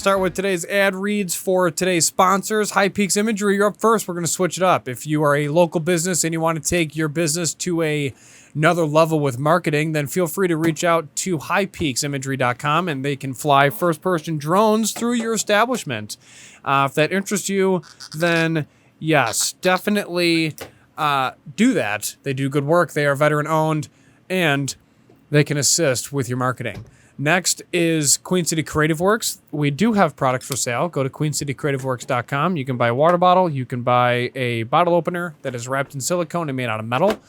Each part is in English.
start with today's ad reads for today's sponsors. High Peaks Imagery, you're up first. We're going to switch it up. If you are a local business and you want to take your business to another level with marketing, then feel free to reach out to highpeaksimagery.com and they can fly first-person drones through your establishment. If that interests you, then yes, definitely do that. They do good work. They are veteran-owned, and they can assist with your marketing. Next is Queen City Creative Works. We do have products for sale. Go to queencitycreativeworks.com. You can buy a water bottle. You can buy a bottle opener that is wrapped in silicone and made out of metal,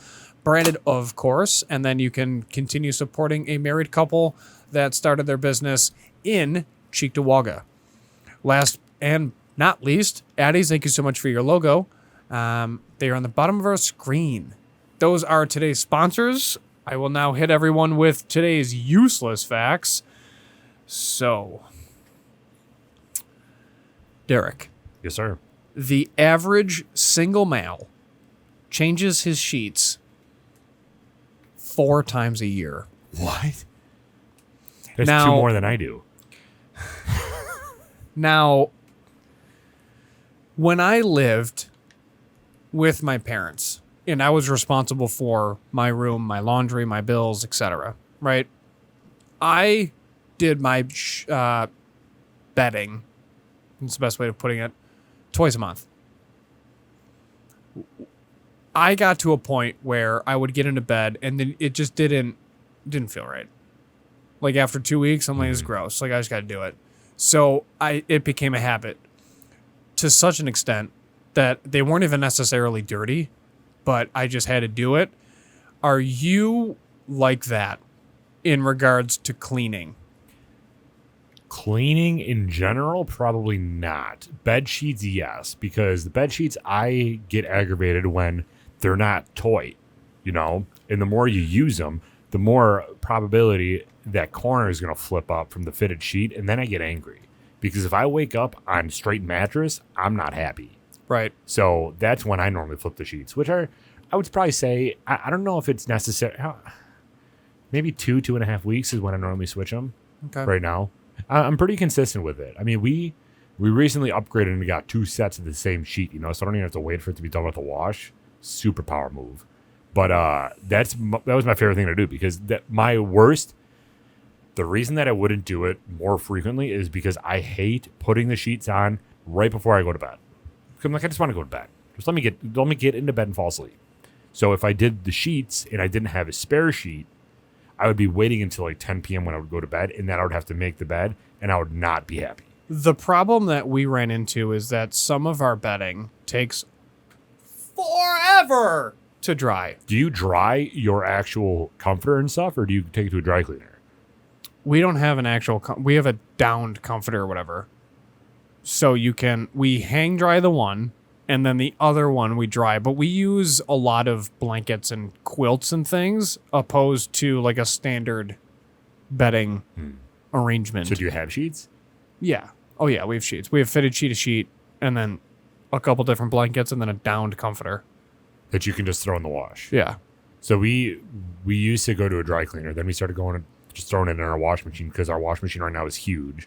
branded, of course. And then you can continue supporting a married couple that started their business in Cheektowaga. Last and not least, Addie's, thank you so much for your logo. They are on the bottom of our screen. Those are today's sponsors. I will now hit everyone with today's useless facts. So, Derek. Yes, sir. The average single male changes his sheets 4 times a year. What? That's 2 more than I do. Now, when I lived with my parents, and I was responsible for my room, my laundry, my bills, etc., right? I did my bedding, that's the best way of putting it, twice a month. I got to a point where I would get into bed and then it just didn't feel right. Like after 2 weeks, I'm like, it's gross. Like I just got to do it. So it became a habit to such an extent that they weren't even necessarily dirty, but I just had to do it. Are you like that in regards to cleaning? Cleaning in general, probably not. Bed sheets, yes, because the bed sheets, I get aggravated when they're not toy, and the more you use them, the more probability that corner is going to flip up from the fitted sheet, and then I get angry. Because if I wake up on straight mattress, I'm not happy. Right. So that's when I normally flip the sheets, which are, I would probably say, I don't know if it's necessary. Maybe 2.5 weeks is when I normally switch them. Okay. Right now. I'm pretty consistent with it. I mean, we recently upgraded and got 2 sets of the same sheet, so I don't even have to wait for it to be done with the wash. Super power move. But that was my favorite thing to do because the reason that I wouldn't do it more frequently is because I hate putting the sheets on right before I go to bed. I'm like, I just want to go to bed. Just let me get into bed and fall asleep. So if I did the sheets and I didn't have a spare sheet, I would be waiting until like 10 p.m. when I would go to bed, and then I would have to make the bed, and I would not be happy. The problem that we ran into is that some of our bedding takes forever to dry. Do you dry your actual comforter and stuff, or do you take it to a dry cleaner? We don't have an actual... we have a downed comforter or whatever. So we hang dry the one, and then the other one we dry. But we use a lot of blankets and quilts and things, opposed to like a standard bedding arrangement. So do you have sheets? Yeah. Oh, yeah, we have sheets. We have fitted sheet to sheet, and then a couple different blankets, and then a downed comforter. That you can just throw in the wash? Yeah. So we used to go to a dry cleaner. Then we started just throwing it in our wash machine because our wash machine right now is huge.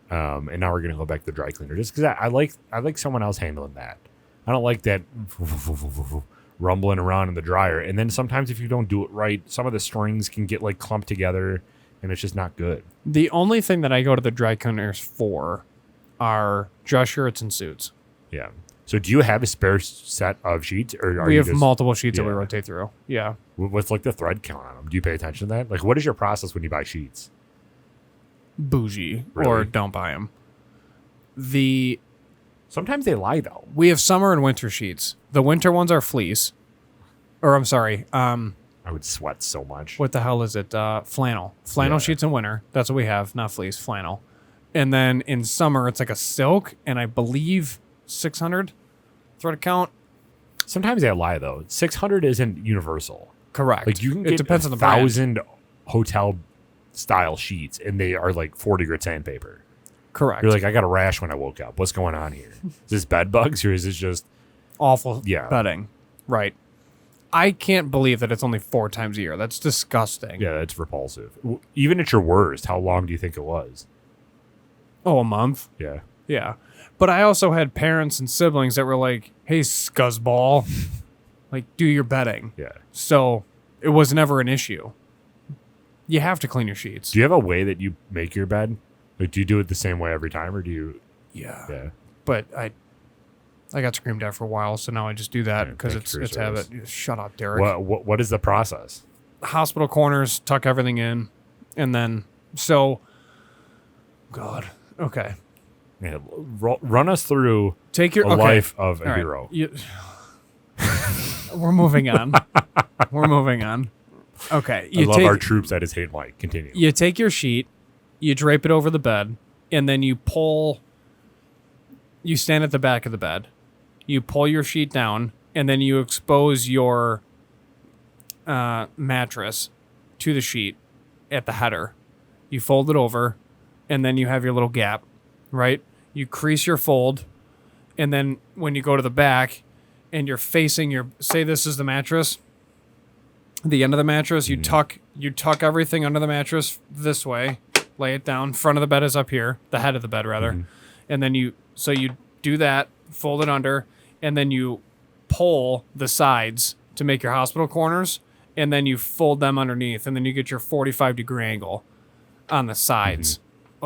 And now we're going to go back to the dry cleaner just because I like someone else handling that. I don't like that rumbling around in the dryer. And then sometimes if you don't do it right, some of the strings can get like clumped together and it's just not good. The only thing that I go to the dry cleaners for are dress shirts and suits. Yeah. So do you have a spare set of sheets? Or we have multiple sheets that we rotate through. Yeah. What's like the thread count on them? Do you pay attention to that? Like what is your process when you buy sheets? Bougie. Really? Or don't buy them. Sometimes they lie though. We have summer and winter sheets. The winter ones are fleece. Or I'm sorry. I would sweat so much. What the hell is it? Flannel. Flannel sheets in winter. That's what we have. Not fleece. Flannel. And then in summer, it's like a silk. And I believe 600 thread count. Sometimes they lie though. 600 isn't universal. Correct. Like you can get depends on the brand. 1,000 hotel style sheets and they are like 40 grit sandpaper. Correct. You're like, I got a rash when I woke up. What's going on here? Is this bed bugs or is this just awful bedding? Right. I can't believe that it's only 4 times a year. That's disgusting. Yeah, that's repulsive. Even at your worst, how long do you think it was? Oh, a month? Yeah. Yeah. But I also had parents and siblings that were like, hey, scuzzball, like, do your bedding. Yeah. So it was never an issue. You have to clean your sheets. Do you have a way that you make your bed? Like, do you do it the same way every time, or do you? Yeah. But I got screamed at for a while, so now I just do that because it's habit. Shut up, Derek. What is the process? Hospital corners, tuck everything in, and then God. Okay. Yeah, run us through life of a hero. We're moving on. Okay. I love our troops at his hate light. Continue. You take your sheet, you drape it over the bed, and then you stand at the back of the bed. You pull your sheet down, and then you expose your mattress to the sheet at the header. You fold it over, and then you have your little gap, right? You crease your fold, and then when you go to the back and you're facing say this is the mattress, the end of the mattress, you tuck everything under the mattress this way, lay it down. Front of the bed is up here, the head of the bed rather. And then you do that, fold it under, and then you pull the sides to make your hospital corners, and then you fold them underneath, and then you get your 45-degree angle on the sides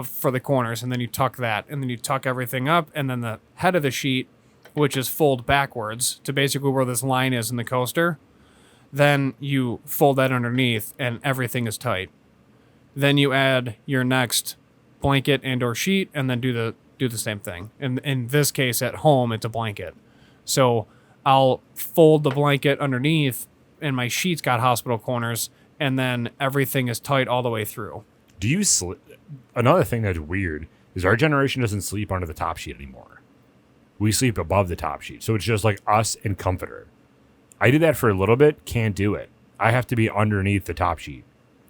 for the corners, and then you tuck that, and then you tuck everything up, and then the head of the sheet, which is fold backwards to basically where this line is in the coaster, then you fold that underneath, and everything is tight. Then you add your next blanket and or sheet, and then do the same thing. And in this case, at home, it's a blanket. So I'll fold the blanket underneath, and my sheet's got hospital corners, and then everything is tight all the way through. Do you sleep? Another thing that's weird is our generation doesn't sleep under the top sheet anymore. We sleep above the top sheet. So it's just like us and comforter. I did that for a little bit. Can't do it. I have to be underneath the top sheet.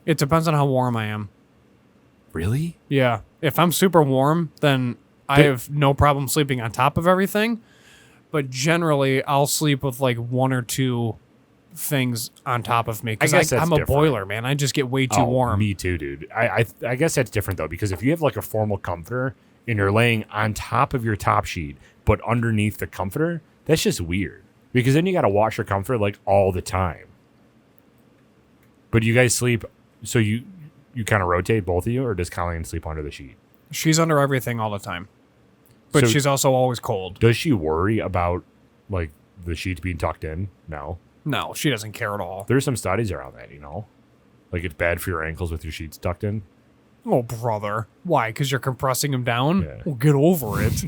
It depends on how warm I am. Really? Yeah. If I'm super warm, then I have no problem sleeping on top of everything. But generally, I'll sleep with like one or two things on top of me. Because I'm a boiler, man. I just get way too warm. Me too, dude. I guess that's different, though, because if you have like a formal comforter and you're laying on top of your top sheet, but underneath the comforter, that's just weird. Because then you got to wash your comforter like all the time. But you guys sleep, so you kind of rotate, both of you, or does Colleen sleep under the sheet? She's under everything all the time. But she's also always cold. Does she worry about like the sheets being tucked in? No. No, she doesn't care at all. There's some studies around that, you know? Like it's bad for your ankles with your sheets tucked in. Oh, brother. Why? Because you're compressing them down? Yeah. Well, get over it.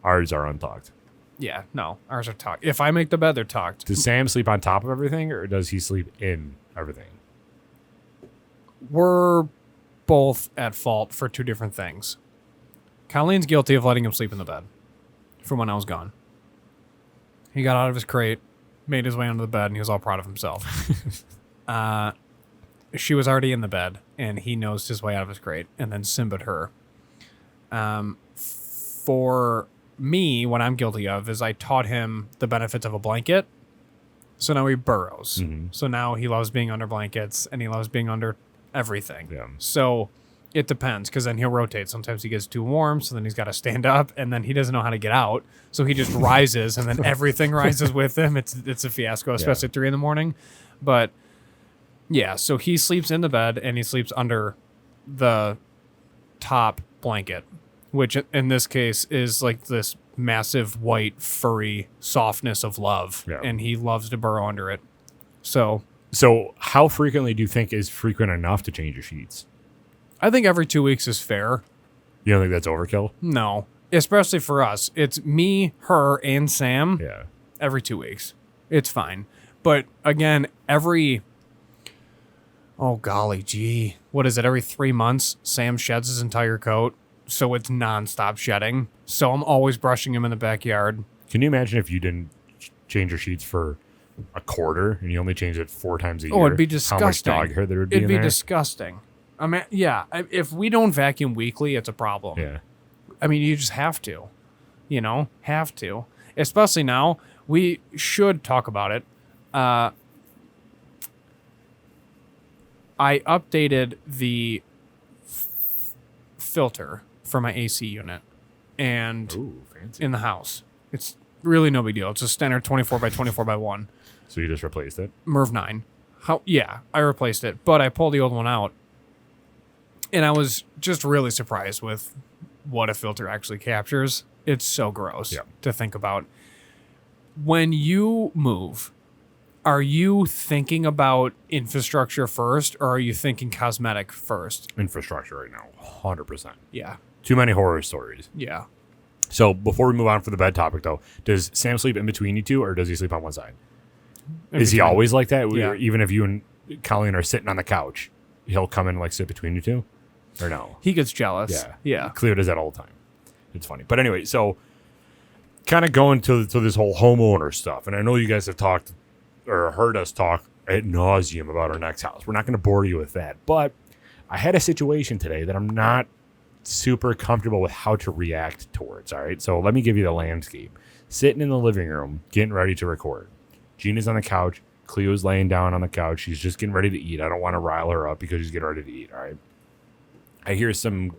Ours are untucked. Yeah, no. Ours are tucked. If I make the bed, they're tucked. Does Sam sleep on top of everything, or does he sleep in everything? We're both at fault for two different things. Colleen's guilty of letting him sleep in the bed from when I was gone. He got out of his crate, made his way onto the bed, and he was all proud of himself. She was already in the bed, and he nosed his way out of his crate, and then Simba'd her. For me, what I'm guilty of is I taught him the benefits of a blanket, so now he burrows. So now he loves being under blankets, and he loves being under everything. Yeah. So it depends, because then he'll rotate. Sometimes he gets too warm, so then he's got to stand up, and then he doesn't know how to get out, so he just rises, and then everything rises with him. It's a fiasco, especially at 3 a.m. But yeah, so he sleeps in the bed, and he sleeps under the top blanket, which in this case is like this massive white furry softness of love, and he loves to burrow under it. So how frequently do you think is frequent enough to change your sheets? I think every 2 weeks is fair. You don't think that's overkill? No, especially for us. It's me, her, and Sam. Yeah. Every 2 weeks. It's fine. But again, oh golly gee, what is it? Every 3 months, Sam sheds his entire coat. So it's nonstop shedding. So I'm always brushing him in the backyard. Can you imagine if you didn't change your sheets for a quarter and you only changed it 4 times a year? Oh, it'd be disgusting. How much dog hair there would be in there? It'd be disgusting. I mean, yeah, if we don't vacuum weekly, it's a problem. Yeah. I mean, you just have to. You know? Have to. Especially now. We should talk about it. I updated the filter for my AC unit, and Ooh, fancy. in the house. It's really no big deal. It's a standard 24 by 24 by 1. So you just replaced it? MERV 9. Yeah, I replaced it, but I pulled the old one out, and I was just really surprised with what a filter actually captures. It's so gross to think about. When you move, are you thinking about infrastructure first, or are you thinking cosmetic first? Infrastructure right now, 100%. Yeah. Too many horror stories. Yeah. So before we move on for the bed topic, though, does Sam sleep in between you two, or does he sleep on one side? Is he always like that? Yeah. Even if you and Colleen are sitting on the couch, he'll come in and like sit between you two? Or no? He gets jealous. Yeah. Cleo does that all the time. It's funny. But anyway, so kind of going to this whole homeowner stuff. And I know you guys have talked or heard us talk ad nauseum about our next house. We're not going to bore you with that. But I had a situation today that I'm not super comfortable with how to react towards. All right. So let me give you the landscape. Sitting in the living room, getting ready to record. Gina's on the couch. Cleo's laying down on the couch. She's just getting ready to eat. I don't want to rile her up because she's getting ready to eat. All right. I hear some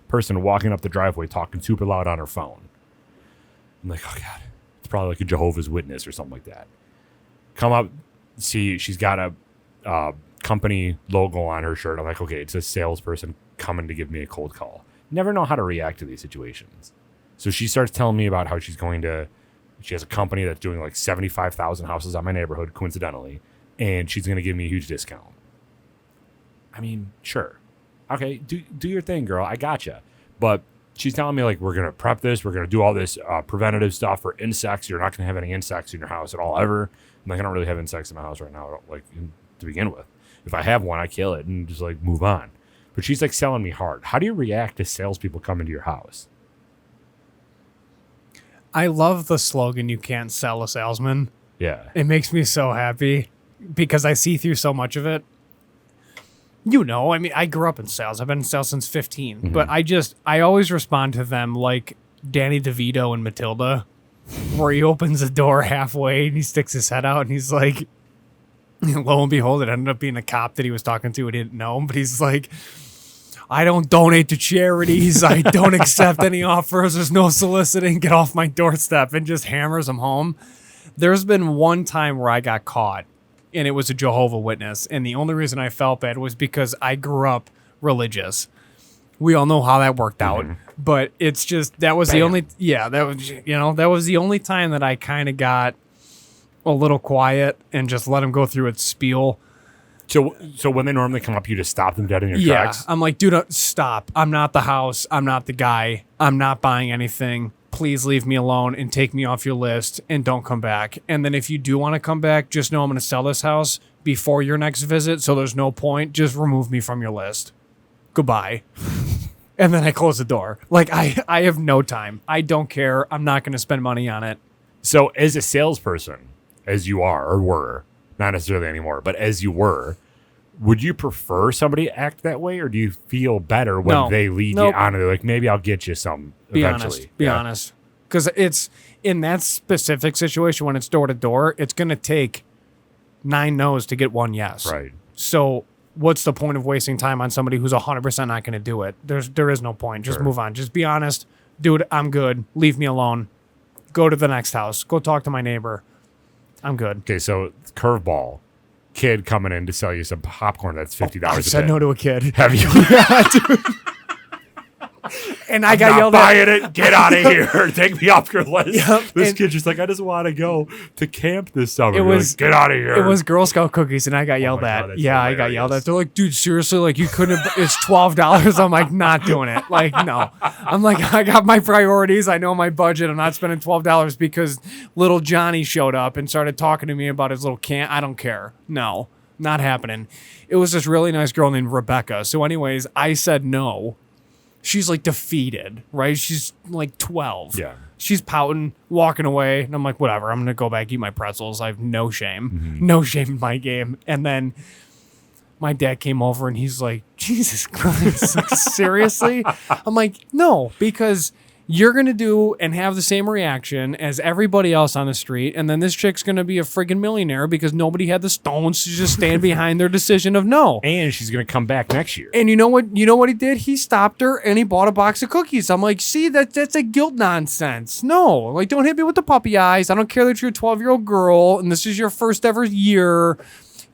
person walking up the driveway talking super loud on her phone. I'm like, oh God, it's probably like a Jehovah's Witness or something like that. Come up, see, she's got a company logo on her shirt. I'm like, okay, it's a salesperson coming to give me a cold call. Never know how to react to these situations. So she starts telling me about how she has a company that's doing like 75,000 houses on my neighborhood, coincidentally, and she's going to give me a huge discount. I mean, sure. Okay, do your thing, girl. I gotcha. But she's telling me, like, we're going to prep this. We're going to do all this preventative stuff for insects. You're not going to have any insects in your house at all, ever. I'm like, I don't really have insects in my house right now, like, to begin with. If I have one, I kill it and just, like, move on. But she's, like, selling me hard. How do you react to salespeople coming to your house? I love the slogan, "You can't sell a salesman." Yeah. It makes me so happy because I see through so much of it. You know, I mean, I grew up in sales. I've been in sales since 15. Mm-hmm. But I always respond to them like Danny DeVito and Matilda, where he opens the door halfway and he sticks his head out and he's like, lo and behold, it ended up being a cop that he was talking to and he didn't know him. But he's like, I don't donate to charities. I don't accept any offers. There's no soliciting. Get off my doorstep, and just hammers them home. There's been one time where I got caught, and it was a Jehovah's Witness. And the only reason I felt bad was because I grew up religious. We all know how that worked out. But it's just, that was the only time that I kind of got a little quiet and just let him go through its spiel. So when they normally come up, you just stop them dead in your tracks? I'm like, dude, stop. I'm not the house. I'm not the guy. I'm not buying anything. Please leave me alone and take me off your list and don't come back. And then if you do want to come back, just know I'm going to sell this house before your next visit, so there's no point. Just remove me from your list. Goodbye. And then I close the door. Like, I have no time. I don't care. I'm not going to spend money on it. So as a salesperson, as you are or were, not necessarily anymore, but as you were, would you prefer somebody act that way, or do you feel better when they lead you on? They're like, maybe I'll get you some eventually. Be honest. Because it's in that specific situation when it's door to door, it's going to take 9 no's to get 1 yes. Right. So what's the point of wasting time on somebody who's 100% not going to do it? There is no point. Just move on. Just be honest. Dude, I'm good. Leave me alone. Go to the next house. Go talk to my neighbor. I'm good. Okay, so curveball. Kid coming in to sell you some popcorn that's $50 I said no to a kid. Have you? Yeah, dude. And I got yelled at. Buying it. Get out of here. Take me off your list. Yep. This kid's just like, I just want to go to camp this summer. Like, get out of here. It was Girl Scout cookies, and I got yelled at. God, yeah, I got yelled at. They're like, dude, seriously? Like, you couldn't have, it's $12. I'm like, not doing it. Like, no. I'm like, I got my priorities. I know my budget. I'm not spending $12 because little Johnny showed up and started talking to me about his little cant. I don't care. No, not happening. It was this really nice girl named Rebecca. So anyways, I said no. She's like defeated, right? She's like 12. Yeah. She's pouting, walking away. And I'm like, whatever. I'm going to go back, eat my pretzels. I have no shame. Mm-hmm. No shame in my game. And then my dad came over and he's like, Jesus Christ, like, seriously? I'm like, no, because You're going to do and have the same reaction as everybody else on the street. And then this chick's going to be a friggin' millionaire because nobody had the stones to just stand behind their decision of no. And she's going to come back next year. And you know what he did? He stopped her and he bought a box of cookies. I'm like, see, that's a guilt nonsense. No, like, don't hit me with the puppy eyes. I don't care that you're a 12-year-old girl and this is your first ever year.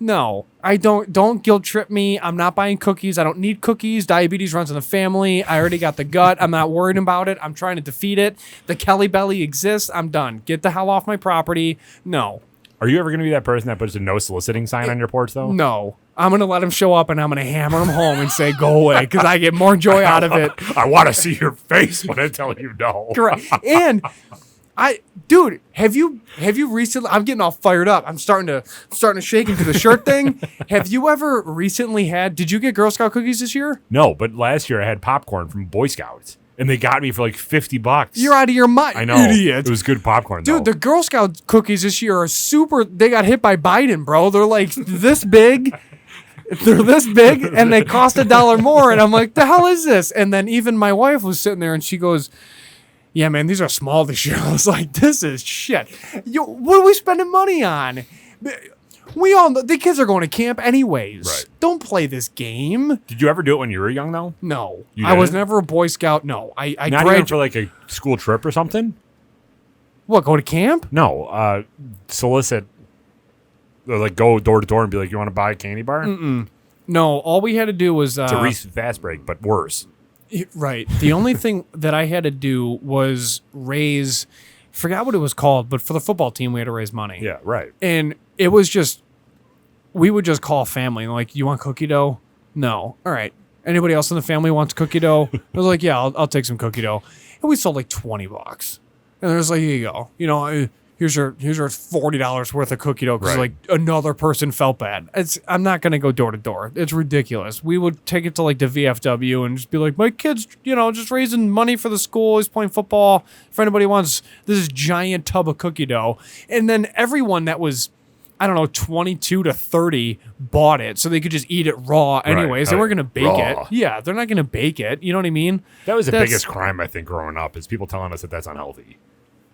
No, I don't guilt trip me. I'm not buying cookies. I don't need cookies. Diabetes runs in the family. I already got the gut. I'm not worried about it. I'm trying to defeat it. The Kelly Belly exists. I'm done. Get the hell off my property. No. Are you ever going to be that person that puts a no soliciting sign on your porch, though? No. I'm going to let him show up and I'm going to hammer him home and say, go away, because I get more joy out of it. I want to see your face when I tell you no. Correct. And dude, have you recently? I'm getting all fired up. I'm starting to shake into the shirt thing. Have you ever recently had? Did you get Girl Scout cookies this year? No, but last year I had popcorn from Boy Scouts, and they got me for like $50. You're out of your mind. I know. Idiot. It was good popcorn, dude. though. The Girl Scout cookies this year are super. They got hit by Biden, bro. They're like this big. They're this big, and they cost $1 more. And I'm like, the hell is this? And then even my wife was sitting there, and she goes, yeah, man, these are small this year. I was like, this is shit. What are we spending money on? We all know the kids are going to camp anyways. Right. Don't play this game. Did you ever do it when you were young, though? No. You I was didn't? never a Boy Scout. No. I Not even for like a school trip or something? What, go to camp? No. Solicit, or like go door to door and be like, you want to buy a candy bar? No, all we had to do was... It's a Reese's Fast Break, but worse. Right. The only thing that I had to do was raise, forgot what it was called, but for the football team, we had to raise money. Yeah, right. And it was just, we would just call family, like, you want cookie dough? No. All right. Anybody else in the family wants cookie dough? I was like, yeah, I'll take some cookie dough. And we sold like $20. And it was like, here you go. You know, here's your $40 worth of cookie dough because like another person felt bad. I'm not gonna go door to door. It's ridiculous. We would take it to like the VFW and just be like, my kid's just raising money for the school. He's playing football. If anybody wants this giant tub of cookie dough, and then everyone that was, I don't know, 22 to 30 bought it so they could just eat it raw anyways. They weren't gonna bake it. Yeah, they're not gonna bake it. You know what I mean? That was the biggest crime I think growing up is people telling us that that's unhealthy.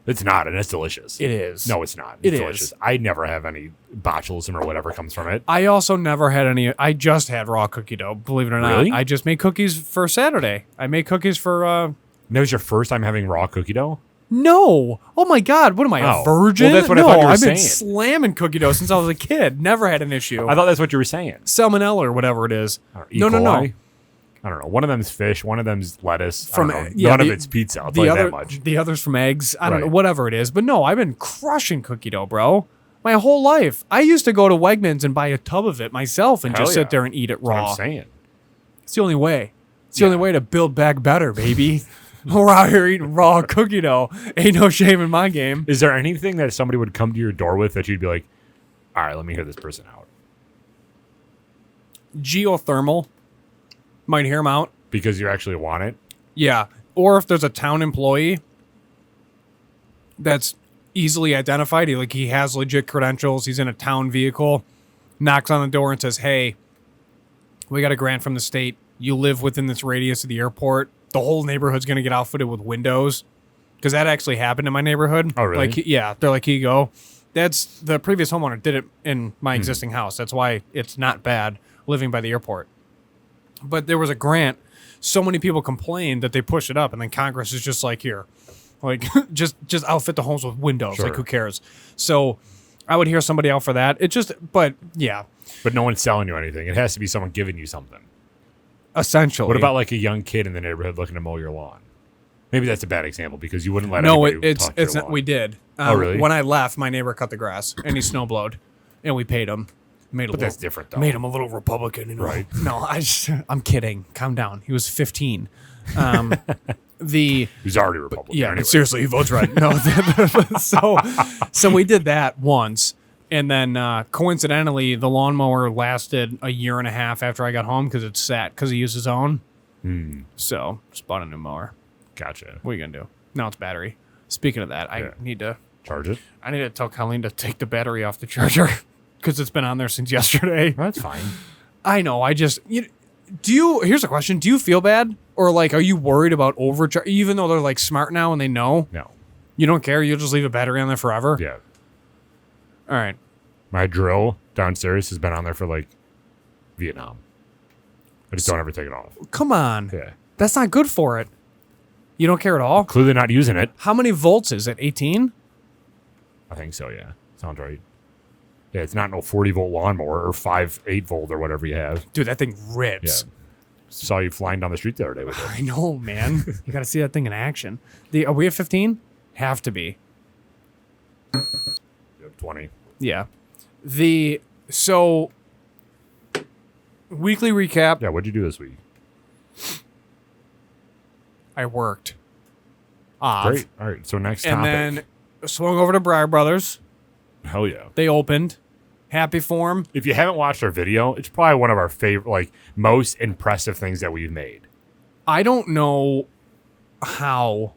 It's not, and it's delicious. It is. No, it's not. It's delicious. Is. I never have any botulism or whatever comes from it. I also never had any. I just had raw cookie dough, believe it or not. Really? I just made cookies for Saturday. I made cookies for... That was your first time having raw cookie dough? No. Oh, my God. What am I, a virgin? Well, that's what I thought you were I've saying. been slamming cookie dough since I was a kid. Never had an issue. I thought that's what you were saying. Salmonella or whatever it is. E. coli? I don't know. One of them's fish. One of them's lettuce. None of it's pizza. I'll tell you that much. The other's from eggs. I don't know. Whatever it is. But no, I've been crushing cookie dough, bro. My whole life. I used to go to Wegmans and buy a tub of it myself and just sit there and eat it raw. That's what I'm saying. It's the only way. It's the only way to build back better, baby. We're out here eating raw cookie dough. Ain't no shame in my game. Is there anything that somebody would come to your door with that you'd be like, all right, let me hear this person out? Geothermal. Might hear him out. Because you actually want it? Yeah. Or if there's a town employee that's easily identified, he has legit credentials, he's in a town vehicle, knocks on the door and says, hey, we got a grant from the state. You live within this radius of the airport. The whole neighborhood's going to get outfitted with windows. Because that actually happened in my neighborhood. Oh, really? They're like, here you go. That's the previous homeowner did it in my existing house. That's why it's not bad living by the airport. But there was a grant. So many people complained that they pushed it up, and then Congress is just like, here, like just outfit the homes with windows. Sure. Like, who cares? So I would hear somebody out for that. But yeah. But no one's selling you anything. It has to be someone giving you something. Essentially. What about like a young kid in the neighborhood looking to mow your lawn? Maybe that's a bad example because you wouldn't let anybody touch your lawn. We did. Oh, really? When I left, my neighbor cut the grass, and he snowblowed, and we paid him. That's different, though. Made him a little Republican, right? No, I'm kidding. Calm down. He was 15. He was already Republican. Yeah, anyway. Seriously, he votes right. No, so we did that once, and then coincidentally, the lawnmower lasted a year and a half after I got home because it sat because he used his own. So just bought a new mower. Gotcha. What are you gonna do? Now it's battery. Speaking of that, I need to charge it. I need to tell Colleen to take the battery off the charger because it's been on there since yesterday. That's fine. I know. Here's a question. Do you feel bad? Or like, are you worried about overcharge? Even though they're like smart now and they know? No. You don't care? You'll just leave a battery on there forever? Yeah. All right. My drill downstairs has been on there for like Vietnam. I just don't ever take it off. Come on. Yeah. That's not good for it. You don't care at all? Clearly not using it. How many volts is it? 18? I think so, yeah. Sounds right. Yeah, it's not no 40-volt lawnmower or 8-volt or whatever you have. Dude, that thing Yeah. rips. Saw you flying down the street the other day with it. I know, man. You got to see that thing in action. Are we at 15? Have to be. 20. Yeah. So weekly recap. Yeah, what'd you do this week? I worked. Great. All right, so next And topic. then swung over to Brewer Brothers. Hell yeah. They opened. Happy for 'em. If you haven't watched our video, it's probably one of our favorite, like, most impressive things that we've made. I don't know how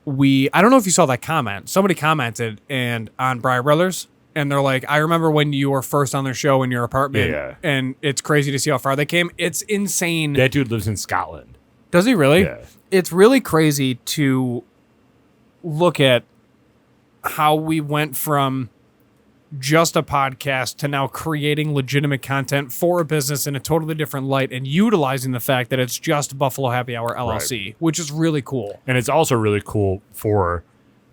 I don't know if you saw that comment. Somebody commented on Brewer Brothers, and they're like, I remember when you were first on their show in your apartment, Yeah. and it's crazy to see how far they came. It's insane. That dude lives in Scotland. Does he really? Yeah. It's really crazy to look at how we went from just a podcast to now creating legitimate content for a business in a totally different light and utilizing the fact that it's just Buffalo Happy Hour LLC, which is really cool. And it's also really cool for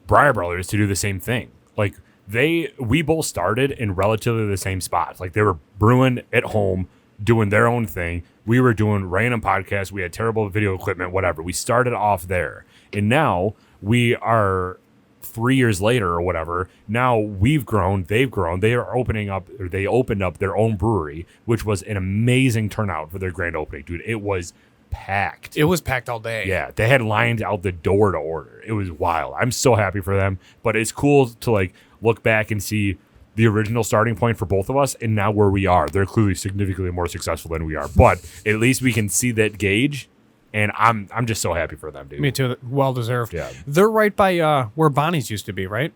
Brewer Brothers to do the same thing. Like, we both started in relatively the same spots. Like, they were brewing at home, doing their own thing. We were doing random podcasts. We had terrible video equipment, whatever. We started off there. And now we are 3 years later or whatever. Now we've grown, they've grown. They opened up their own brewery, which was an amazing turnout for their grand opening, dude. It was packed. It was packed all day. Yeah, they had lines out the door to order. It was wild. I'm so happy for them. But it's cool to like look back and see the original starting point for both of us and now where we are. They're clearly significantly more successful than we are. But at least we can see that gauge, and I'm just so happy for them, dude. Me too. Well deserved. Yeah. They're right by where Bonnie's used to be, right?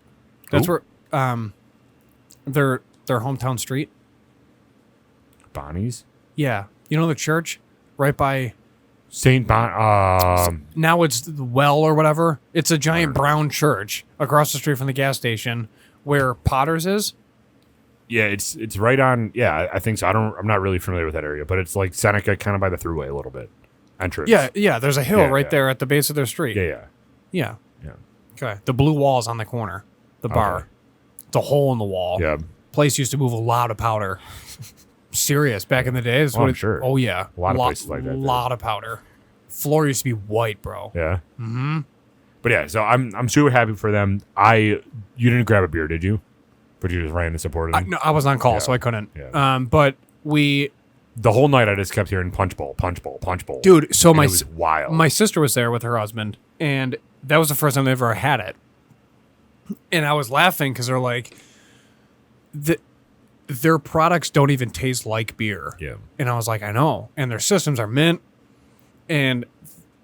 That's where their hometown street. Bonnie's? Yeah. You know the church? Right by St. Bon now it's the well or whatever. It's a giant brown church across the street from the gas station where Potter's is. yeah, it's right on. Yeah, I think so. I'm not really familiar with that area, but it's like Seneca, kind of by the throughway a little bit. Entrance. Yeah. There's a hill right there at the base of their street. Yeah. Yeah. Yeah. Okay. The blue wall's on the corner. The bar. Okay. It's a hole in the wall. Yeah. Place used to move a lot of powder. Serious. Back in the day. I'm sure. Oh, yeah. A lot of places like that. A lot of powder. Floor used to be white, bro. Yeah. Mm-hmm. But yeah, so I'm super happy for them. You didn't grab a beer, did you? But you just ran and supported them? No, I was on call, Yeah. so I couldn't. Yeah. But we... The whole night I just kept hearing punch bowl, punch bowl, punch bowl. Dude, so And it was wild. my sister was there with her husband, and that was the first time they ever had it. And I was laughing because they're like, their products don't even taste like beer. Yeah. And I was like, I know. And their systems are mint, and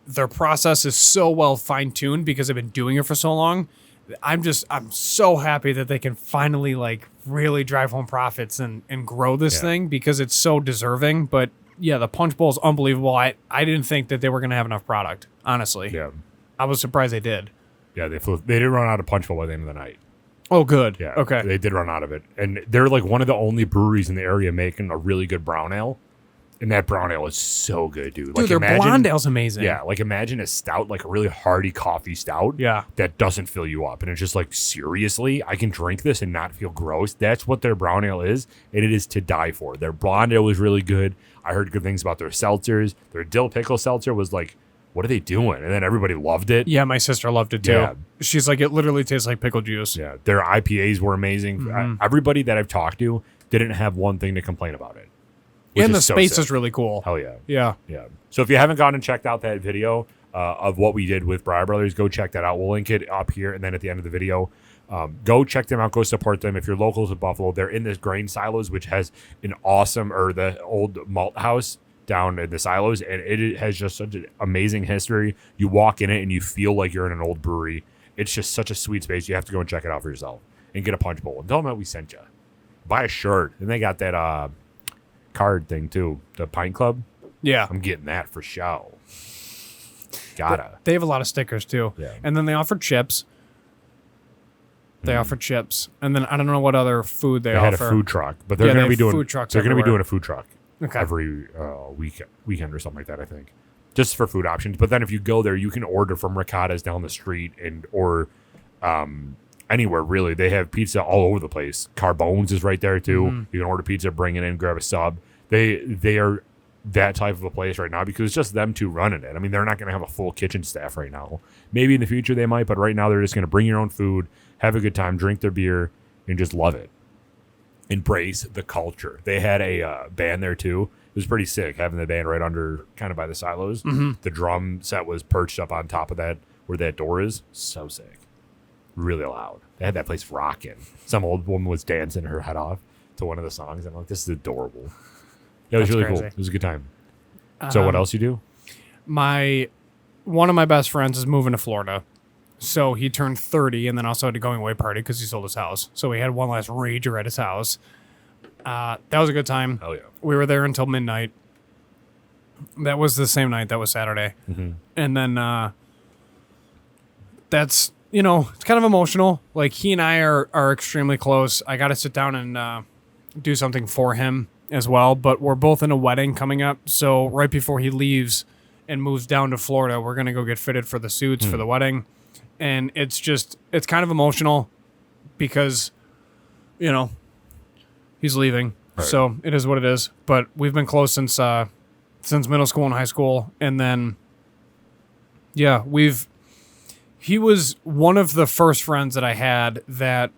their process is so well fine-tuned because they've been doing it for so long. I'm so happy that they can finally like really drive home profits and grow this thing because it's so deserving. But yeah, the punch bowl is unbelievable. I didn't think that they were going to have enough product, honestly. Yeah. I was surprised they did. Yeah, they did run out of punch bowl by the end of the night. Oh, good. Yeah. Okay. They did run out of it. And they're like one of the only breweries in the area making a really good brown ale. And that brown ale is so good, dude. Dude, their blonde ale's amazing. Yeah, like imagine a stout, like a really hearty coffee stout. Yeah. That doesn't fill you up. And it's just like, seriously, I can drink this and not feel gross. That's what their brown ale is. And it is to die for. Their blonde ale was really good. I heard good things about their seltzers. Their dill pickle seltzer was like, what are they doing? And then everybody loved it. Yeah, my sister loved it too. Yeah. She's like, it literally tastes like pickle juice. Yeah. Their IPAs were amazing. Everybody that I've talked to didn't have one thing to complain about it. And the space is really cool. Hell yeah. Yeah. Yeah. So if you haven't gone and checked out that video of what we did with Brewer Brothers, go check that out. We'll link it up here and then at the end of the video. Go check them out. Go support them. If you're local to Buffalo, they're in this grain silos, which has an awesome, or the old malt house down in the silos. And it has just such an amazing history. You walk in it and you feel like you're in an old brewery. It's just such a sweet space. You have to go and check it out for yourself and get a punch bowl and tell them that we sent you. Buy a shirt. And they got that card thing too, the Pint Club. Yeah. I'm getting that for show. Gotta. They have a lot of stickers too. Yeah. And then they offer chips. They offer chips. And then I don't know what other food they offer. Had a food truck, but they're Yeah, going to they be doing have food trucks They're going to be everywhere. doing a food truck Okay. every weekend or something like that, I think. Just for food options. But then if you go there, you can order from Ricotta's down the street or anywhere really. They have pizza all over the place. Carbone's is right there too. You can order pizza, bring it in, grab a sub. They are that type of a place right now because it's just them two running it. I mean, they're not going to have a full kitchen staff right now. Maybe in the future they might, but right now they're just going to bring your own food, have a good time, drink their beer, and just love it. Embrace the culture. They had a band there too. It was pretty sick having the band right under, kind of by the silos. The drum set was perched up on top of that where that door is. So sick. Really loud. They had that place rocking. Some old woman was dancing her head off to one of the songs. I'm like, this is adorable. Yeah, it was really cool. It was a good time. So what else you do? One of my best friends is moving to Florida. So he turned 30 and then also had a going away party because he sold his house. So we had one last rager at his house. That was a good time. Oh, yeah. We were there until midnight. That was the same night. That was Saturday. And then that's, it's kind of emotional. Like, he and I are extremely close. I got to sit down and do something for him as well. But we're both in a wedding coming up. So right before he leaves and moves down to Florida, we're going to go get fitted for the suits for the wedding. And it's kind of emotional because, he's leaving. Right. So it is what it is. But we've been close since middle school and high school. And then, yeah, he was one of the first friends that I had that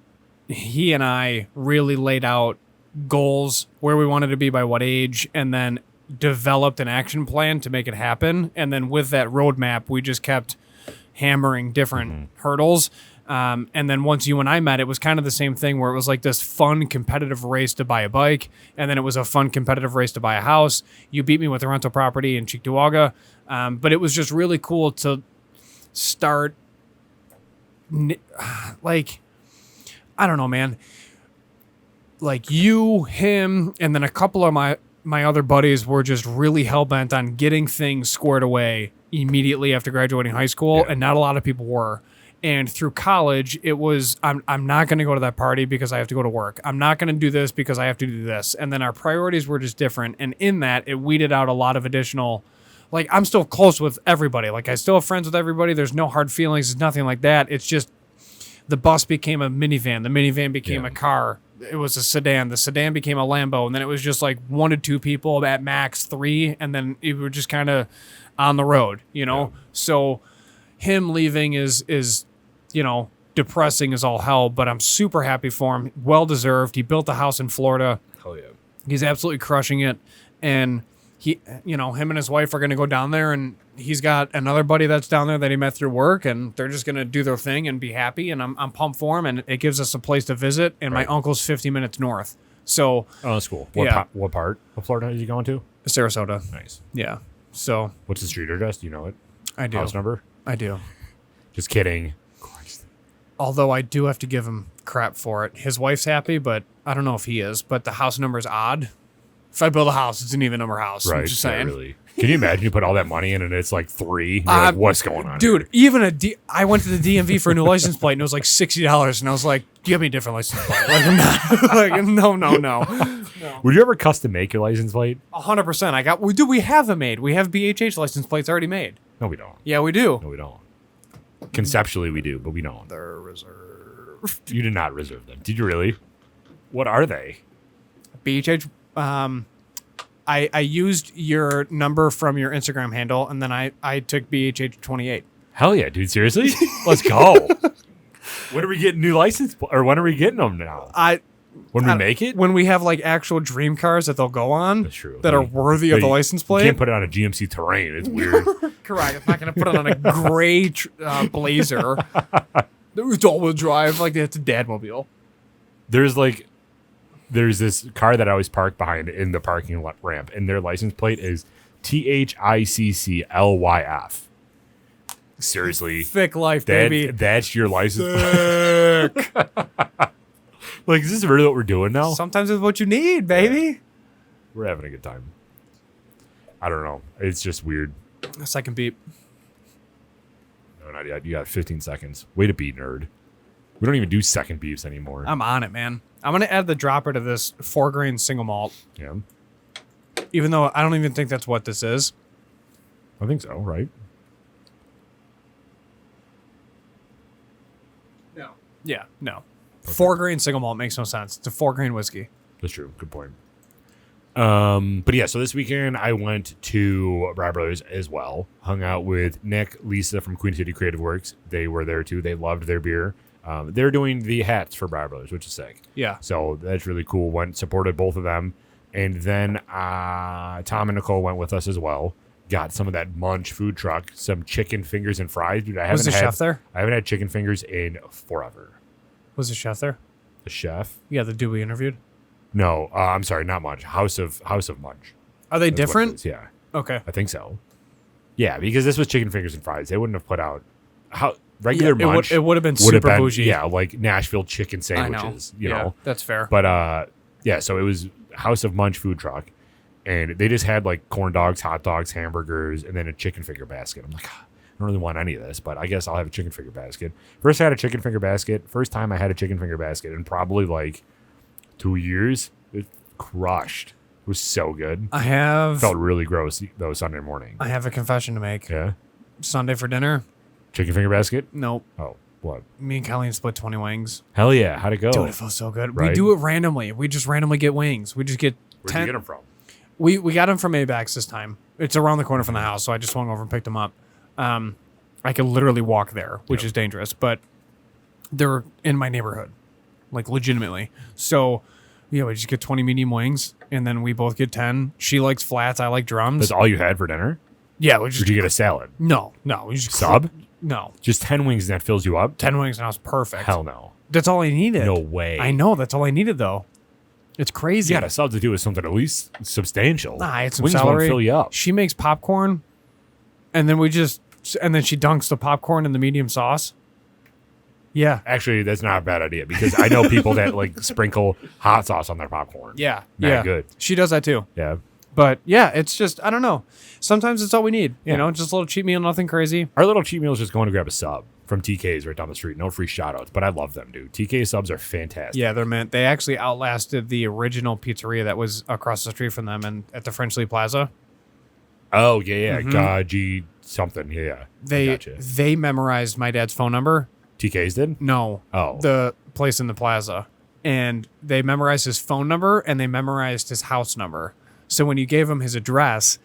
he and I really laid out goals, where we wanted to be by what age, and then developed an action plan to make it happen. And then with that roadmap, we just kept hammering different hurdles. And then once you and I met, it was kind of the same thing where it was like this fun competitive race to buy a bike. And then it was a fun competitive race to buy a house. You beat me with a rental property in Cheektowaga. But it was just really cool to start, like, I don't know, man. Like you, him, and then a couple of my other buddies were just really hell-bent on getting things squared away immediately after graduating high school, and not a lot of people were. And through college, it was, I'm not going to go to that party because I have to go to work. I'm not going to do this because I have to do this. And then our priorities were just different. And in that, it weeded out a lot of additional, like, I'm still close with everybody. Like, I still have friends with everybody. There's no hard feelings. It's nothing like that. It's just the bus became a minivan. The minivan became a car. It was a sedan. The sedan became a Lambo. And then it was just like 1 to 2 people at max 3. And then we were just kind of on the road, Yeah. So him leaving is depressing as all hell, but I'm super happy for him. Well-deserved. He built a house in Florida. Hell yeah. He's absolutely crushing it. And he, him and his wife are going to go down there, and he's got another buddy that's down there that he met through work, and they're just going to do their thing and be happy. And I'm pumped for him, and it gives us a place to visit. And my uncle's 50 minutes north. So, oh, that's cool. What part of Florida is he going to? Sarasota. Nice. Yeah. So, what's the street address? Do you know it? I do. House number? I do. Just kidding. Although I do have to give him crap for it. His wife's happy, but I don't know if he is. But the house number is odd. If I build a house, it's an even number house. Right. I'm just saying. Yeah, really. Can you imagine you put all that money in and it's like 3? You're like, what's going on? Dude, here? I went to the DMV for a new license plate and it was like $60. And I was like, do you have any different license plate? Like, I'm not. No. Would you ever custom make your license plate? 100%. We have them made. We have BHH license plates already made. No, we don't. Yeah, we do. No, we don't. Conceptually, we do, but we don't. They're reserved. You did not reserve them. Did you really? What are they? BHH. I used your number from your Instagram handle, and then I took BHH 28. Hell yeah, dude! Seriously, let's go. When are we getting new license? Or when are we getting them now? When we make it? When we have like actual dream cars that they'll go on. That's true. That are worthy of the license plate. You can't put it on a GMC Terrain. It's weird. Correct. I'm not going to put it on a gray Blazer. It's all-wheel drive. Like, it's a dadmobile. There's this car that I always park behind in the parking lot ramp, and their license plate is THICCLYF. Seriously. Thick life, baby. That's your license plate. Like, is this really what we're doing now? Sometimes it's what you need, baby. Yeah. We're having a good time. I don't know. It's just weird. Second beep. No, not yet. You got 15 seconds. Way to be, nerd. We don't even do second beeps anymore. I'm on it, man. I'm going to add the dropper to this 4-grain single malt. Yeah. Even though I don't even think that's what this is. I think so, right? No. Yeah, no. Okay. 4-grain single malt makes no sense. It's a 4-grain whiskey. That's true. Good point. But yeah, so this weekend I went to Brewery Brothers as well. Hung out with Nick, Lisa from Queen City Creative Works. They were there too. They loved their beer. They're doing the hats for Brewery Brothers, which is sick. Yeah. So that's really cool. Went, supported both of them. And then Tom and Nicole went with us as well. Got some of that Munch food truck, some chicken fingers and fries. Dude, Was the chef there? I haven't had chicken fingers in forever. Was the chef there? The chef? Yeah, the dude we interviewed. No, I'm sorry, not Munch. House of Munch. Are they different? Yeah. Okay. I think so. Yeah, because this was chicken fingers and fries. They wouldn't have put out regular Munch. It would have been super bougie. Yeah, like Nashville chicken sandwiches. I know. You know, that's fair. But yeah, so it was House of Munch food truck, and they just had like corn dogs, hot dogs, hamburgers, and then a chicken finger basket. I'm like, I don't really want any of this, but I guess I'll have a chicken finger basket. First, I had a chicken finger basket. First time I had a chicken finger basket in probably like 2 years. It crushed. It was so good. Felt really gross though Sunday morning. I have a confession to make. Yeah. Sunday for dinner. Chicken finger basket? Nope. Oh, what? Me and Colleen split 20 wings. Hell yeah. How'd it go? Dude, it feels so good. Right? We do it randomly. We just randomly get wings. We just get Where'd 10. you get them from? We got them from Abax this time. It's around the corner from the house, so I just swung over and picked them up. I could literally walk there, which is dangerous, but they're in my neighborhood, like legitimately. So, yeah, we just get 20 medium wings, and then we both get 10. She likes flats. I like drums. That's all you had for dinner? Yeah, we Or just. did you get a salad? No. We just Sub? No. Just 10 wings and that fills you up? 10 wings and I was perfect. Hell no. That's all I needed. No way. I know. That's all I needed, though. It's crazy. You got to substitute with something at least substantial. Nah, I had some wings celery. won't fill you up. She makes popcorn, and then and then she dunks the popcorn in the medium sauce. Yeah. Actually, that's not a bad idea because I know people that like sprinkle hot sauce on their popcorn. Yeah. Good. She does that too. Yeah. But yeah, it's just, I don't know. Sometimes it's all we need. Yeah. You know, just a little cheat meal, nothing crazy. Our little cheat meal is just going to grab a sub from TK's right down the street. No free shout outs, but I love them, dude. TK subs are fantastic. Yeah, they're meant. They actually outlasted the original pizzeria that was across the street from them and at the French Lee Plaza. Oh, yeah. G something. Yeah. They memorized my dad's phone number. TK's did? No. Oh. The place in the plaza. And they memorized his phone number and they memorized his house number. So when you gave them his address,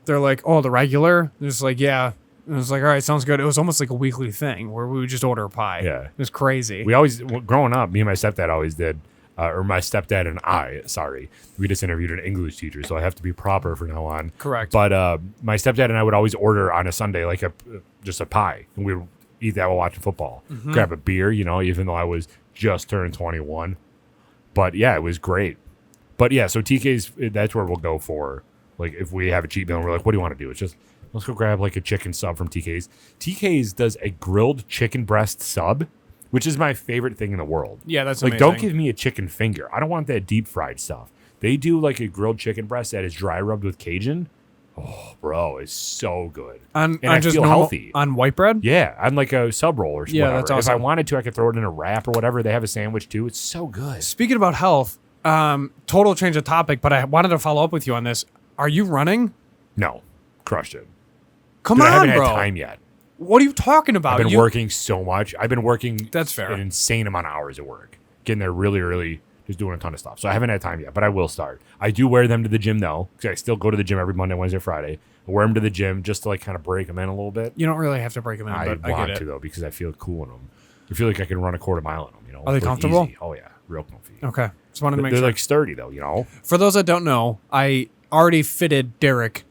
they're like, oh, the regular? They're just like, yeah. And it was like, all right, sounds good. It was almost like a weekly thing where we would just order a pie. Yeah. It was crazy. We always, growing up, me and my stepdad always did, or my stepdad and I, sorry, we just interviewed an English teacher, so I have to be proper from now on. Correct. But my stepdad and I would always order on a Sunday, like just a pie, and we would eat that while watching football. Grab a beer, you know, even though I was just turned 21. But yeah, it was great. But yeah, so TK's, that's where we'll go for, like, if we have a cheat meal and we're like, what do you want to do? It's just, let's go grab like a chicken sub from TK's. TK's does a grilled chicken breast sub, which is my favorite thing in the world. Yeah, that's like, amazing. don't give me a chicken finger. I don't want that deep fried stuff. They do like a grilled chicken breast that is dry rubbed with Cajun. Oh, bro, it's so good. And I just feel healthy. On white bread? Yeah, on like a sub roll or whatever. Yeah, that's awesome. If I wanted to, I could throw it in a wrap or whatever. They have a sandwich too. It's so good. Speaking about health, total change of topic, but I wanted to follow up with you on this. Are you running? No, crushed it. Come Dude, on, I haven't bro. had time yet. What are you talking about? I've been working so much. I've been working That's fair. an insane amount of hours at work. Getting there really early, just doing a ton of stuff. So I haven't had time yet, but I will start. I do wear them to the gym though, because I still go to the gym every Monday, Wednesday, Friday. I wear them to the gym just to like kind of break them in a little bit. You don't really have to break them in, I but I want get to it. though, because I feel cool in them. I feel like I can run a quarter mile in them. You know, Are they Like, comfortable? easy. Oh yeah, real comfy. Okay. Just wanted to make They're sure. like sturdy though, you know. For those that don't know, I already fitted Derek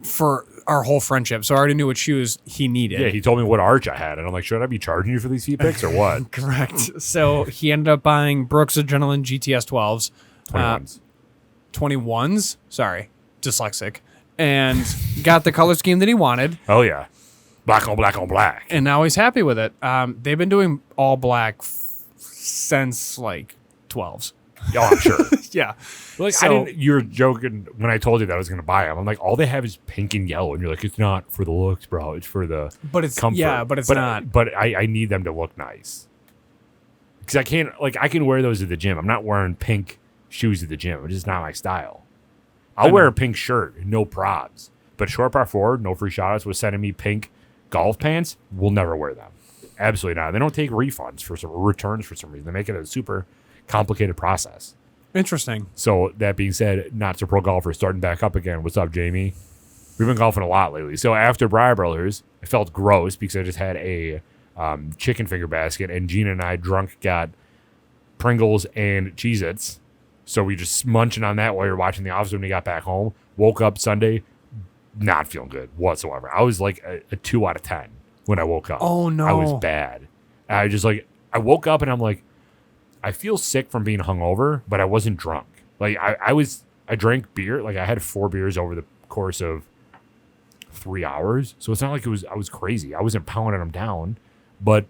for our whole friendship, so I already knew what shoes he needed. Yeah, he told me what arch I had, and I'm like, should I be charging you for these feet pics or what? Correct. So he ended up buying Brooks Adrenaline GTS 12s. 21s. 21s? Sorry. Dyslexic. And got the color scheme that he wanted. Oh yeah, black on black on black. And now he's happy with it. They've been doing all black since like 12s. Oh, I'm sure. Yeah. Like So- you were joking when I told you that I was going to buy them. I'm like, all they have is pink and yellow, and you're like, it's not for the looks, bro. It's for the But it's comfort. yeah, but it's not. But I need them to look nice because I can wear those at the gym. I'm not wearing pink shoes at the gym. It's just not my style. I'll wear a pink shirt, no probs. But Short Bar Ford, no free shoutouts, was sending me pink golf pants. We'll never wear them. Absolutely not. They don't take refunds for some returns for some reason. They make it a super complicated process. Interesting. So that being said, not so pro golfers starting back up again. What's up, Jamie? We've been golfing a lot lately. So after Briar Brothers, I felt gross because I just had a chicken finger basket, and Gina and I got Pringles and Cheez-Its. So we just munching on that while you're watching The Office when we got back home. Woke up Sunday, not feeling good whatsoever. I was like a 2 out of 10 when I woke up. Oh, no. I was bad. I I woke up and I'm like, I feel sick from being hungover, but I wasn't drunk. Like I drank beer. Like I had 4 beers over the course of 3 hours. So it's not like I was crazy. I wasn't pounding them down, but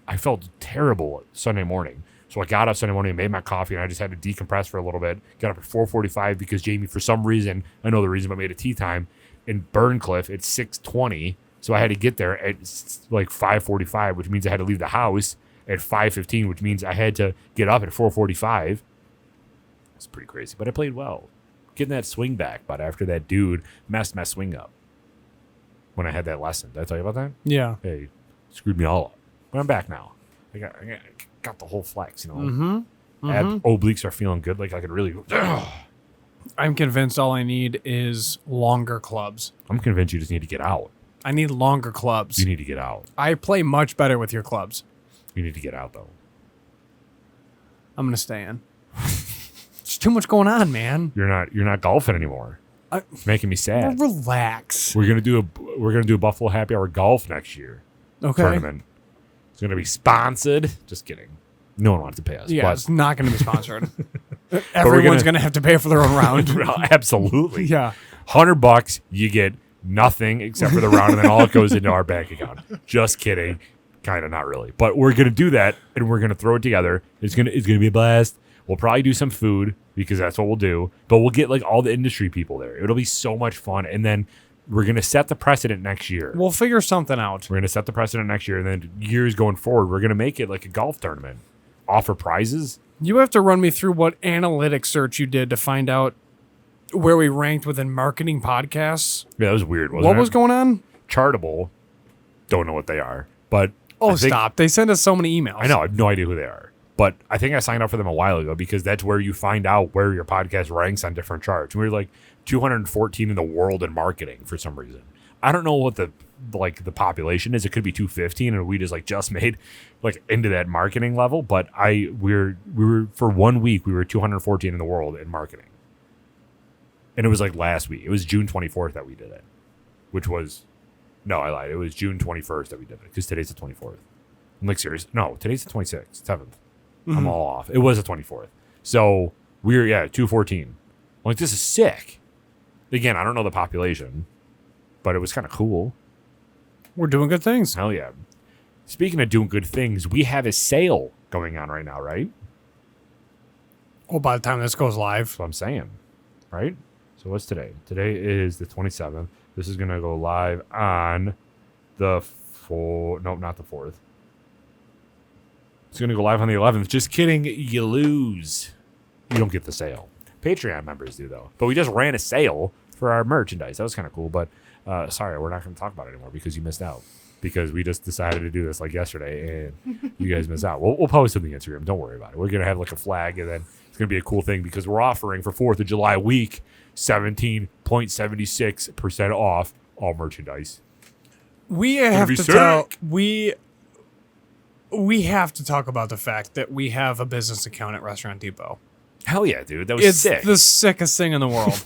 I felt terrible Sunday morning. So I got up Sunday morning and made my coffee, and I just had to decompress for a little bit. Got up at 4:45 because Jamie, for some reason, I know the reason, but made a tea time in Burncliffe at 6:20. So I had to get there at like 5:45, which means I had to leave the house at 5:15, which means I had to get up at 4:45. It's pretty crazy, but I played well. Getting that swing back, but after that dude messed my swing up when I had that lesson. Did I tell you about that? Yeah. Hey, screwed me all up. But I'm back now. I got the whole flex, you know. Mm-hmm. Obliques are feeling good. Like I could really. I'm convinced all I need is longer clubs. I'm convinced you just need to get out. I need longer clubs. You need to get out. I play much better with your clubs. You need to get out though. I'm gonna stay in. There's too much going on, man. You're not golfing anymore. It's making me sad. Relax. We're gonna do a Buffalo Happy Hour golf next year. Okay. Tournament. It's gonna be sponsored. Just kidding. No one wants to pay us. Yeah, but it's not going to be sponsored. Everyone's going to have to pay for their own round. Absolutely. Yeah. $100, you get nothing except for the round, and then all it goes into our bank account. Just kidding. Kind of, not really. But we're going to do that, and we're going to throw it together. It's gonna be a blast. We'll probably do some food because that's what we'll do. But we'll get like all the industry people there. It'll be so much fun. And then we're going to set the precedent next year. We'll figure something out. We're going to set the precedent next year, and then years going forward, we're going to make it like a golf tournament. Offer prizes. You have to run me through what analytics search you did to find out where we ranked within marketing podcasts. Yeah, that was weird, wasn't it? What was going on? Chartable. Don't know what they are. But stop. They send us so many emails. I know. I have no idea who they are. But I think I signed up for them a while ago because that's where you find out where your podcast ranks on different charts. We were like 214 in the world in marketing for some reason. I don't know what the population is. It could be 215, and we just made like into that marketing level. But we were for 1 week we were 214 in the world in marketing, and it was like last week. It was June 24th that we did it, which was no, I lied. It was June 21st that we did it because today's the 24th. I'm like serious. No, today's the 26th, 7th. Mm-hmm. I'm all off. It was the 24th. So we're 214. I'm like, this is sick. Again, I don't know the population, but it was kind of cool. We're doing good things. Hell yeah. Speaking of doing good things, we have a sale going on right now, right? Well, by the time this goes live. That's what I'm saying, right? So what's today? Today is the 27th. This is going to go live on the 4th. No, not the 4th. It's going to go live on the 11th. Just kidding. You lose. You don't get the sale. Patreon members do, though. But we just ran a sale for our merchandise. That was kind of cool, but sorry, we're not going to talk about it anymore because you missed out. Because we just decided to do this like yesterday, and you guys missed out. We'll post it on the Instagram. Don't worry about it. We're going to have like a flag, and then it's going to be a cool thing because we're offering for 4th of July week 17.76% off all merchandise. We have to we have to talk about the fact that we have a business account at Restaurant Depot. Hell yeah, dude. That was sick. It's the sickest thing in the world.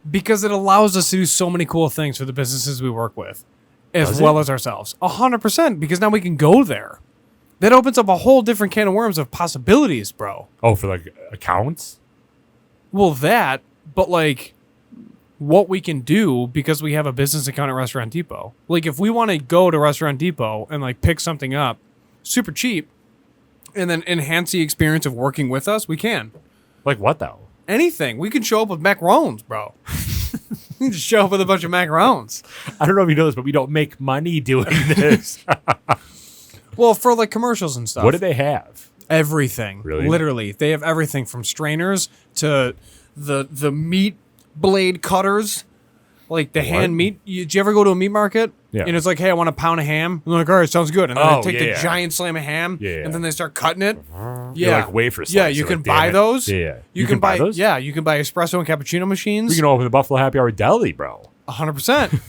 Because it allows us to do so many cool things for the businesses we work with, as well as ourselves. 100%, because now we can go there. That opens up a whole different can of worms of possibilities, bro. Oh, for like accounts? Well, that, but like what we can do because we have a business account at Restaurant Depot. Like if we want to go to Restaurant Depot and like pick something up super cheap, and then enhance the experience of working with us, we can. Like what though? Anything. We can show up with macarons, bro. We can just show up with a bunch of macarons. I don't know if you know this, but we don't make money doing this. Well, for like commercials and stuff. What do they have? Everything. Really? Literally. They have everything from strainers to the meat blade cutters. Like the hand meat. Did you ever go to a meat market? Yeah. And it's like, hey, I want a pound of ham. I'm like, all right, sounds good. And then Oh, they take yeah, the giant slam of ham. Yeah, yeah. And then they start cutting it. You're Yeah. like wafer slice. Yeah, you can buy those. Yeah. You can buy those? Yeah, you can buy espresso and cappuccino machines. We can open the Buffalo Happy Hour deli, bro. 100%.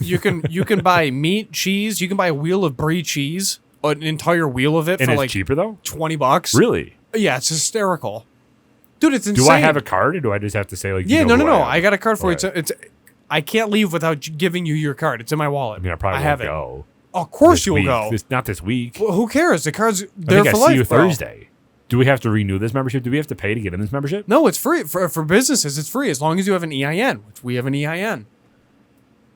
You can buy meat, cheese. You can buy a wheel of brie cheese, an entire wheel of it And for it's like cheaper though? $20. Really? Yeah, it's hysterical. Dude, it's insane. Do I have a card or do I just have to say like Yeah, you know no. who I got a card for you. Okay. It's I can't leave without giving you your card. It's in my wallet. I mean, I probably have won't it. go. Oh, of course this you'll week. go. Not this week. Well, who cares? The card's I there think for I life, see you bro. Thursday. Do we have to renew this membership? Do we have to pay to get in this membership? No, it's free for businesses. It's free as long as you have an EIN, which we have an EIN.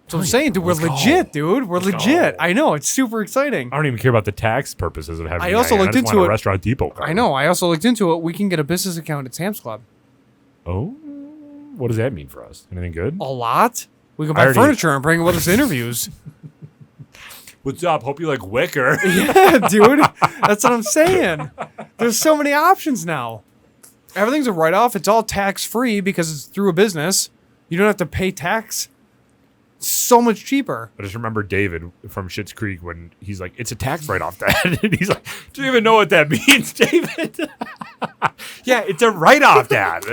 So I'm saying, dude, we're Let's go. legit, dude. We're Let's legit. go. I know it's super exciting. I don't even care about the tax purposes of having. I an also EIN. looked I just into want it. a Restaurant Depot card. I know. I also looked into it. We can get a business account at Sam's Club. Oh, what does that mean for us? Anything good? A lot. We can I buy already- furniture and bring it with us to interviews. What's up? Hope you like Wicker. Yeah, dude. That's what I'm saying. There's so many options now. Everything's a write-off. It's all tax-free because it's through a business. You don't have to pay tax. It's so much cheaper. I just remember David from Schitt's Creek when he's like, "It's a tax write-off, Dad," and he's like, "Do you even know what that means, David?" Yeah, it's a write-off, Dad.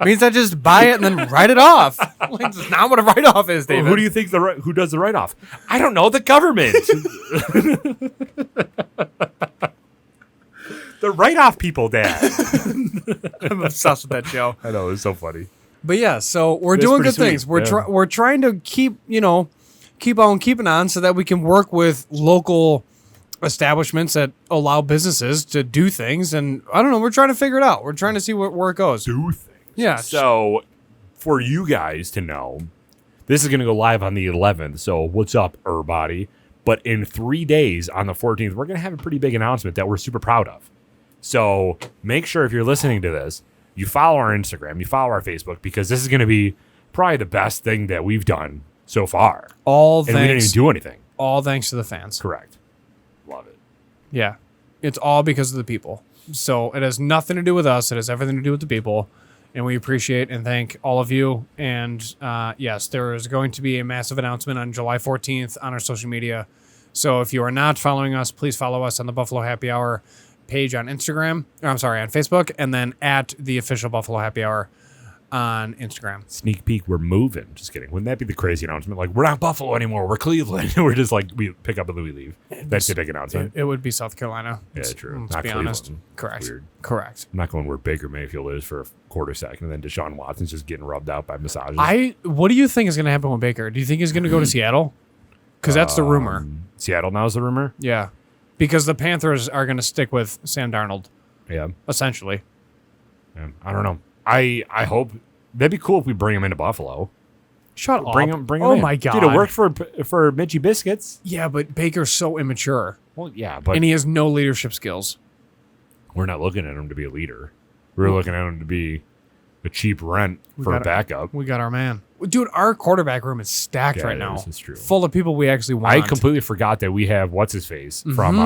Means I just buy it and then write it off. Like, that's not what a write-off is, David. Who do you think who does the write-off? I don't know. The government. The write-off people, Dad. I'm obsessed with that show. I know, it's so funny. But yeah, so we're That's doing pretty good things. sweet, yeah. We're trying to keep on keeping on so that we can work with local establishments that allow businesses to do things. And I don't know, we're trying to figure it out. We're trying to see where it goes. Do things. Yeah. So, for you guys to know, this is going to go live on the 11th. So, what's up, everybody? But in 3 days, on the 14th, we're going to have a pretty big announcement that we're super proud of. So, make sure if you're listening to this, you follow our Instagram, you follow our Facebook, because this is going to be probably the best thing that we've done so far. All And we didn't even do anything. All thanks to the fans. Correct. Love it. Yeah. It's all because of the people. So it has nothing to do with us. It has everything to do with the people. And we appreciate and thank all of you. And yes, there is going to be a massive announcement on July 14th on our social media. So if you are not following us, please follow us on the Buffalo Happy Hour page on Instagram. Or I'm sorry, on Facebook. And then at the official Buffalo Happy Hour on Instagram. Sneak peek, we're moving. Just kidding. Wouldn't that be the crazy announcement? Like, we're not Buffalo anymore. We're Cleveland. We're just like, we pick up and then we leave. That's the big announcement. It would be South Carolina. Yeah, true. Let's Not be Cleveland. honest. Correct. Weird. Correct. I'm not going where Baker Mayfield is for a quarter second, and then Deshaun Watson's just getting rubbed out by massages. What do you think is going to happen with Baker? Do you think he's going to go to Seattle? Because that's the rumor. Seattle now is the rumor? Yeah. Because the Panthers are going to stick with Sam Darnold, Yeah. essentially. Yeah. I don't know. I hope that'd be cool if we bring him into Buffalo. Shut up. Bring him Oh in. my God. Dude, it worked for Mitchie Biscuits. Yeah, but Baker's so immature. Well, yeah, but And he has no leadership skills. we're not looking at him to be a leader. We're looking at him to be a cheap rent for a got it. backup. We got our man. Dude, our quarterback room is stacked Yeah, right it now. is. It's true. Full of people we actually want. I completely forgot that we have what's-his-face from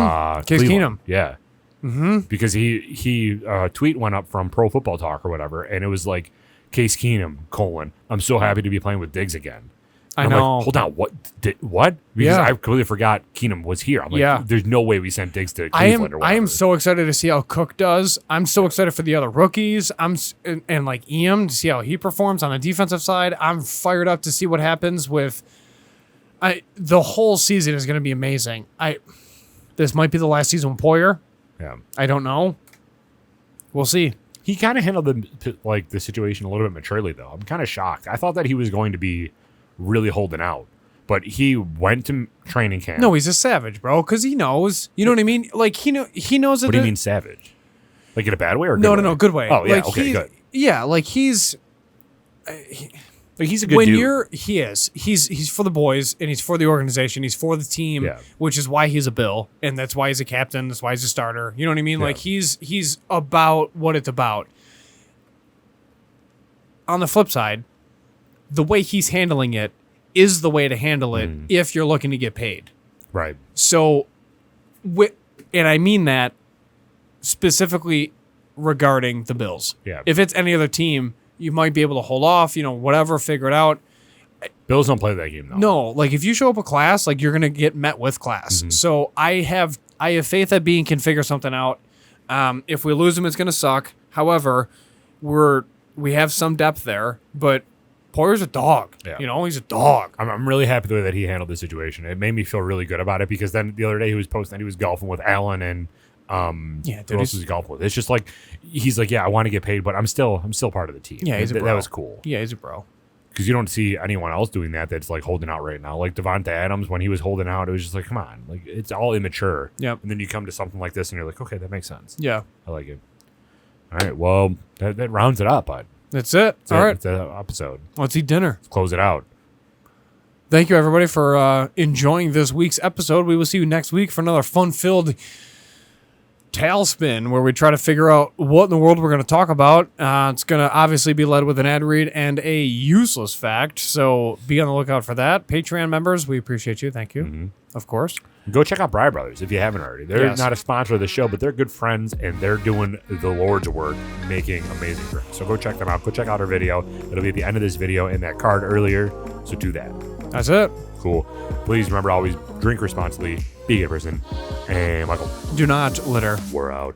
Case Cleveland. Keenum. Yeah. Mm-hmm. Because he tweet went up from Pro Football Talk or whatever, and it was like, Case Keenum, : I'm so happy to be playing with Diggs again. I And I'm know. like, hold on, what? Because Yeah. I completely forgot Keenum was here. I'm like, Yeah. there's no way we sent Diggs to Cleveland or whatever. I am so excited to see how Cook does. I'm so excited for the other rookies. And like Iam to see how he performs on the defensive side. I'm fired up to see what happens with. The whole season is going to be amazing. This might be the last season with Poyer. Yeah. I don't know. We'll see. He kind of handled the situation a little bit maturely, though. I'm kind of shocked. I thought that he was going to be really holding out, but he went to training camp. No, he's a savage, bro. Because he knows. You know what I mean? Like he knows that. What do you mean savage? Like in a bad way or a good No, way? good way. Oh yeah, like okay, good. Yeah, like Like, he's a good dude. He's for the boys and he's for the organization. He's for the team, which is why he's a Bill, and that's why he's a captain. That's why he's a starter. You know what I mean? Yeah. Like he's about what it's about. On the flip side, the way he's handling it is the way to handle it if you're looking to get paid. Right. So, and I mean that specifically regarding the Bills. Yeah. If it's any other team, you might be able to hold off, whatever, figure it out. Bills don't play that game, though. No, like if you show up a class, like you're going to get met with class. Mm-hmm. So I have faith that Bean can figure something out. If we lose him, it's going to suck. However, we have some depth there, but Poyer's a dog. Yeah. He's a dog. I'm really happy the way that he handled the situation. It made me feel really good about it because then the other day he was posting that he was golfing with Allen and who else was he golfing with? It's just like he's like, yeah, I want to get paid, but I'm still part of the team. Yeah, he's a bro. That was cool. Yeah, he's a bro. Because you don't see anyone else doing that's like holding out right now. Like Devonta Adams, when he was holding out, it was just like, come on, like it's all immature. Yep. And then you come to something like this, and you're like, okay, that makes sense. Yeah, I like it. All right, well, that rounds it up, bud. That's it. All right, it's an episode. Let's eat dinner. Let's close it out. Thank you, everybody, for enjoying this week's episode. We will see you next week for another fun-filled tailspin where we try to figure out what in the world we're going to talk about. It's going to obviously be led with an ad read and a useless fact, so be on the lookout for that. Patreon members, we appreciate you. Thank you, of course. Go check out Brewery Brothers if you haven't already. They're not a sponsor of the show, but they're good friends, and they're doing the Lord's work making amazing drinks. So go check them out. Go check out our video. It'll be at the end of this video in that card earlier, so do that. That's it. Cool. Please remember, always drink responsibly, be a good person, and Michael. Do not litter. We're out.